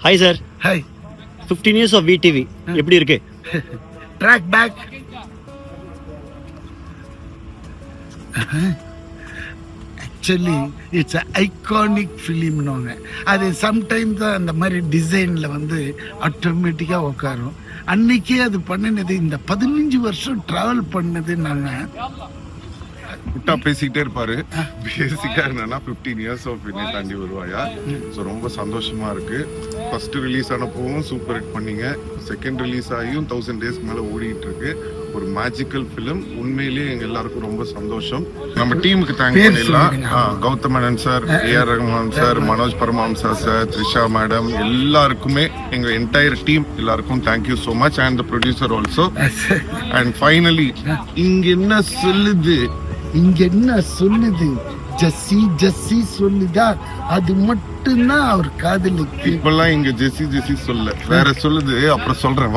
Hi sir. Hi. 15 years of VTV எப்படி இருக்கு? Track back. Actually it's iconic ஃபிலிம்னுவாங்க. அது சம்டைம்ஸ் தான் அந்த மாதிரி டிசைனில் வந்து ஆட்டோமேட்டிக்காக உட்காரும். அன்னைக்கே அது பண்ணினது இந்த 15 வருஷம் ட்ராவல் பண்ணது நாங்கள் விட்டா பேசிக்கிட்டே இருப்பாரு. பேசிக்கா என்னன்னா 15 years ஆஃப் என்னை தாண்டி வருவாயா. ஸோ ரொம்ப சந்தோஷமா இருக்கு. ஃபர்ஸ்ட் ரிலீஸ் ஆனப்பவும் சூப்பர் ஹிட் பண்ணீங்க. செகண்ட் ரிலீஸ் ஆகியும் 1000 days மேல ஓடிட்டு இருக்கு. ஒரு மேஜிக்கல் ஃபிலிம். உண்மையிலேயே எங்க எல்லாருக்கும் ரொம்ப சந்தோஷம். நம்ம டீமுக்கு தேங்க் பண்ணிடலாம். Gautham Menon sir, A R Rahman sir, Manoj Paramahamsa sir, Trisha madam, எல்லாருக்குமே எங்க என்டையர் டீம் எல்லாருக்கும் thank you so much. And the producer also. And finally இங்க என்ன சொல்லுது ஜஸ்ஸி ஜஸ்ஸி சொல்லுதா, அது மட்டும்தான் அவர் காதலுக்கு. இப்பெல்லாம் இங்க ஜெஸ்ஸி ஜெஸ்ஸி சொல்ல வேற சொல்லுது. அப்புறம் சொல்றேன் வா.